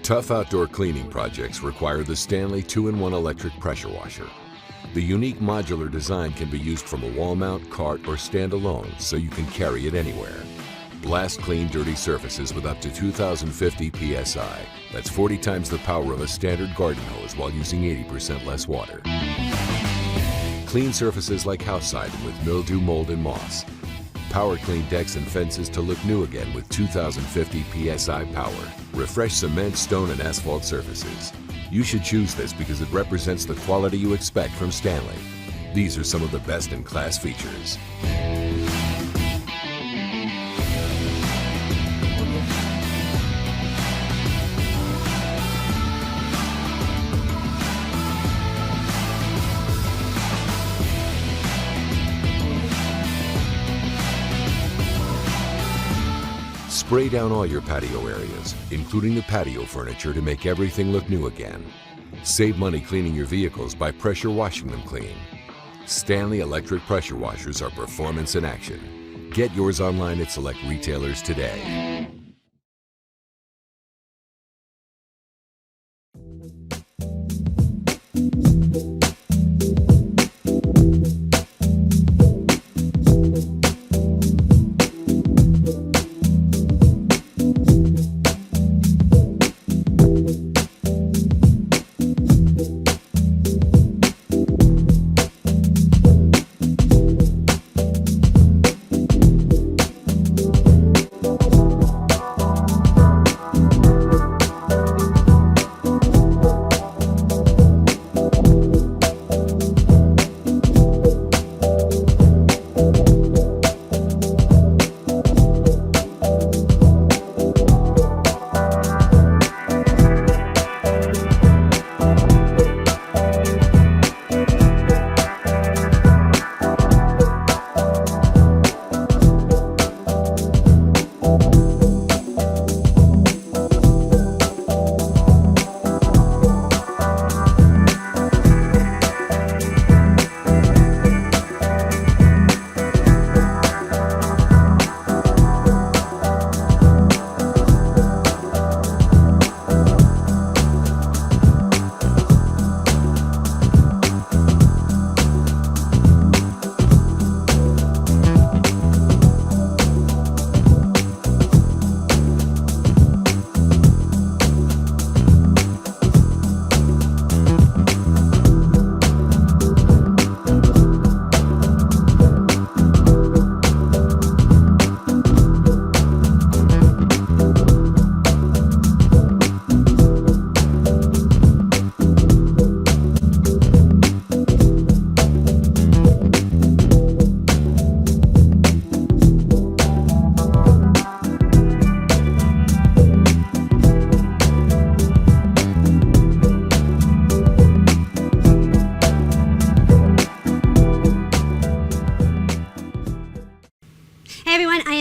Tough outdoor cleaning projects require the Stanley 2-in-1 electric pressure washer. The unique modular design can be used from a wall mount, cart, or standalone, so you can carry it anywhere. Blast clean dirty surfaces with up to 2050 psi. That's 40 times the power of a standard garden hose while using 80% less water. Clean surfaces like house siding with mildew, mold, and moss. Power clean decks and fences to look new again with 2050 psi power. Refresh cement, stone, and asphalt surfaces. You should choose this because it represents the quality you expect from Stanley. These are some of the best-in-class features. Spray down all your patio areas, including the patio furniture, to make everything look new again. Save money cleaning your vehicles by pressure washing them clean. Stanley electric pressure washers are performance in action. Get yours online at select retailers today.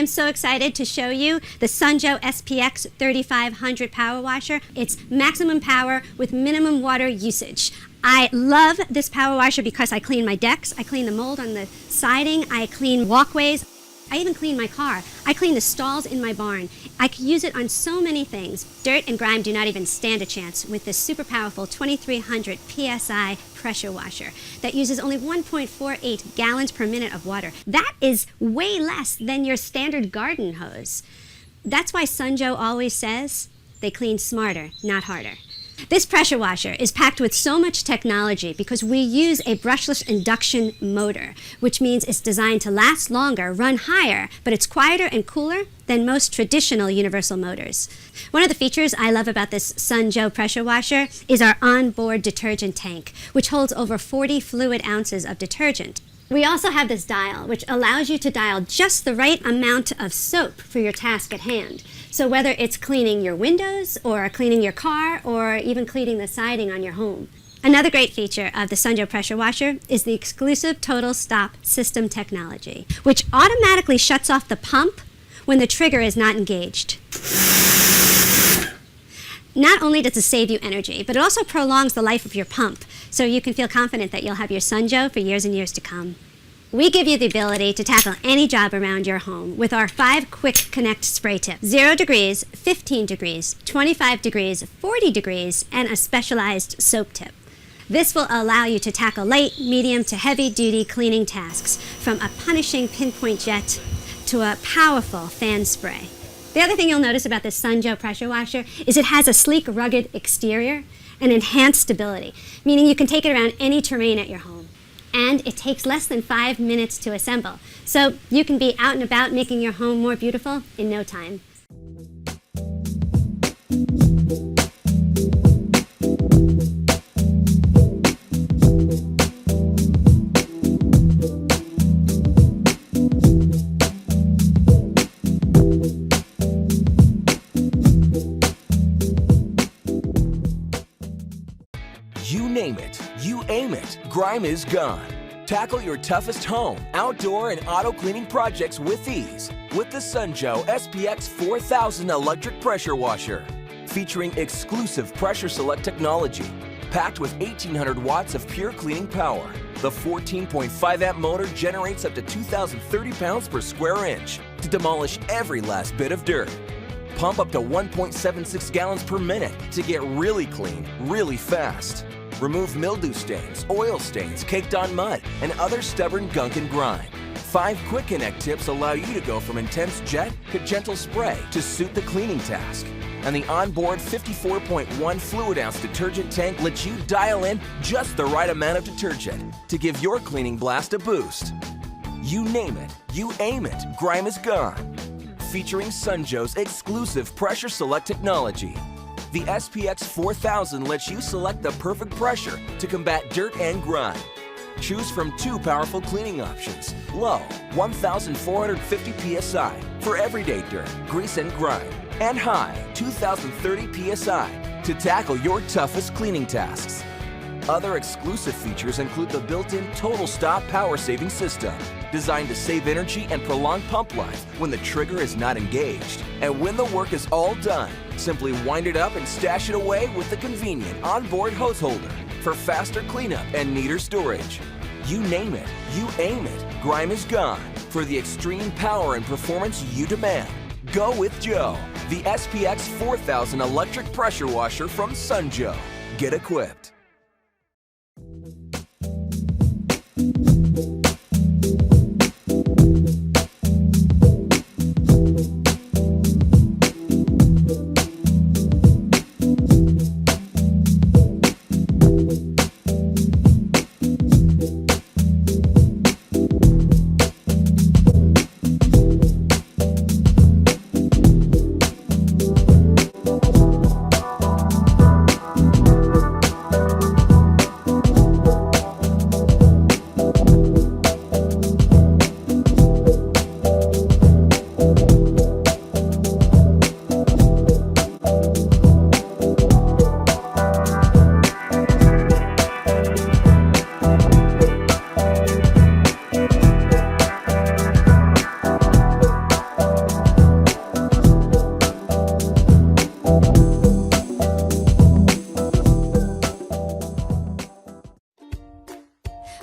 So excited to show you the Joe SPX3500 power washer. It's maximum power with minimum water usage. I love this power washer because I clean my decks, I clean the mold on the siding, I clean walkways, I even clean my car. I clean the stalls in my barn. I could use it on so many things. Dirt and grime do not even stand a chance with this super powerful 2300 psi pressure washer that uses only 1.48 gallons per minute of water. That is way less than your standard garden hose. That's why Joe always says they clean smarter, not harder. This pressure washer is packed with so much technology because we use a brushless induction motor, which means it's designed to last longer, run higher, but it's quieter and cooler than most traditional universal motors. One of the features I love about this Joe pressure washer is our onboard detergent tank, which holds over 40 fluid ounces of detergent. We also have this dial, which allows you to dial just the right amount of soap for your task at hand. So whether it's cleaning your windows, or cleaning your car, or even cleaning the siding on your home. Another great feature of the Joe pressure washer is the exclusive total stop system technology, which automatically shuts off the pump when the trigger is not engaged. Not only does it save you energy, but it also prolongs the life of your pump, so you can feel confident that you'll have your Joe for years and years to come. We give you the ability to tackle any job around your home with our 5 quick connect spray tips. 0 degrees, 15 degrees, 25 degrees, 40 degrees, and a specialized soap tip. This will allow you to tackle light, medium to heavy duty cleaning tasks, from a punishing pinpoint jet to a powerful fan spray. The other thing you'll notice about this Joe pressure washer is it has a sleek, rugged exterior and enhanced stability, meaning you can take it around any terrain at your home. And it takes less than 5 minutes to assemble, so you can be out and about making your home more beautiful in no time. You name it, you aim it, grime is gone. Tackle your toughest home, outdoor, and auto cleaning projects with ease with the Joe SPX4000 electric pressure washer. Featuring exclusive pressure select technology, packed with 1,800 watts of pure cleaning power. The 14.5 amp motor generates up to 2,030 pounds per square inch to demolish every last bit of dirt. Pump up to 1.76 gallons per minute to get really clean, really fast. Remove mildew stains, oil stains, caked on mud, and other stubborn gunk and grime. 5 quick connect tips allow you to go from intense jet to gentle spray to suit the cleaning task. And the onboard 54.1 fluid ounce detergent tank lets you dial in just the right amount of detergent to give your cleaning blast a boost. You name it, you aim it, grime is gone. Featuring Joe's exclusive pressure select technology. The SPX4000 lets you select the perfect pressure to combat dirt and grime. Choose from 2 powerful cleaning options. Low, 1,450 psi for everyday dirt, grease, and grime. And high, 2,030 psi to tackle your toughest cleaning tasks. Other exclusive features include the built-in Total Stop power-saving system, designed to save energy and prolong pump life when the trigger is not engaged. And when the work is all done, simply wind it up and stash it away with the convenient onboard hose holder for faster cleanup and neater storage. You name it, you aim it, grime is gone. For the extreme power and performance you demand, go with Joe, the SPX4000 electric pressure washer from Joe. Get equipped.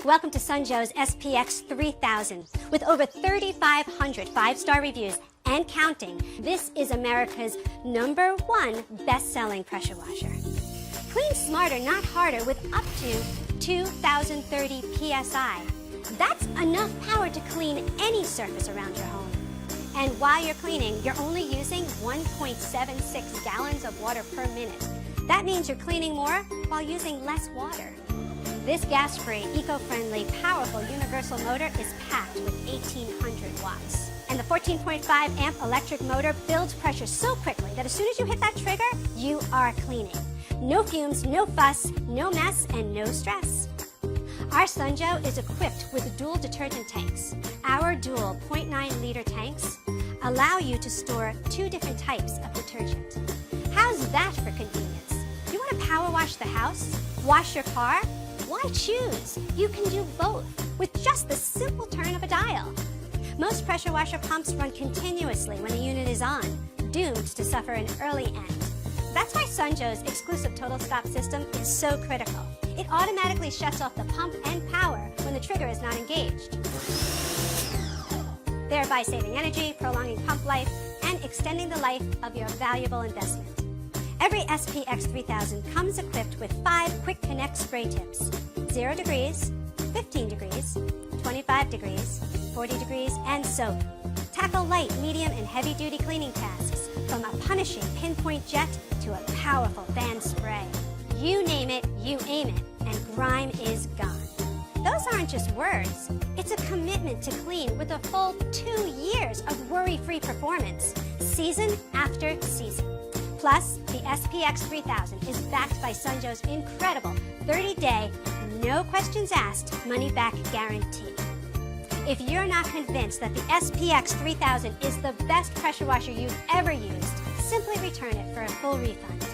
Welcome to Joe's SPX3000. With over 3,500 5-star reviews and counting, this is America's #1 best-selling pressure washer. Clean smarter, not harder, with up to 2,030 psi. That's enough power to clean any surface around your home. And while you're cleaning, you're only using 1.76 gallons of water per minute. That means you're cleaning more while using less water. This gas-free, eco-friendly, powerful universal motor is packed with 1,800 watts. And the 14.5 amp electric motor builds pressure so quickly that as soon as you hit that trigger, you are cleaning. No fumes, no fuss, no mess, and no stress. Our Joe is equipped with dual detergent tanks. Our dual 0.9-liter tanks allow you to store 2 different types of detergent. How's that for convenience? You want to power wash the house? Wash your car? Why choose? You can do both with just the simple turn of a dial. Most pressure washer pumps run continuously when the unit is on, doomed to suffer an early end. That's why Joe's exclusive Total Stop system is so critical. It automatically shuts off the pump and power when the trigger is not engaged, thereby saving energy, prolonging pump life, and extending the life of your valuable investment. Every SPX3000 comes equipped with 5 quick connect spray tips: 0 degrees, 15 degrees, 25 degrees, 40 degrees, and soap. Tackle light, medium, and heavy-duty cleaning tasks, from a punishing pinpoint jet to a powerful fan spray. You name it, you aim it, and grime is gone. Those aren't just words. It's a commitment to clean with a full 2 years of worry-free performance, season after season. Plus, the SPX3000 is backed by Sunjoe's incredible 30-day, no questions asked, money-back guarantee. If you're not convinced that the SPX3000 is the best pressure washer you've ever used, simply return it for a full refund.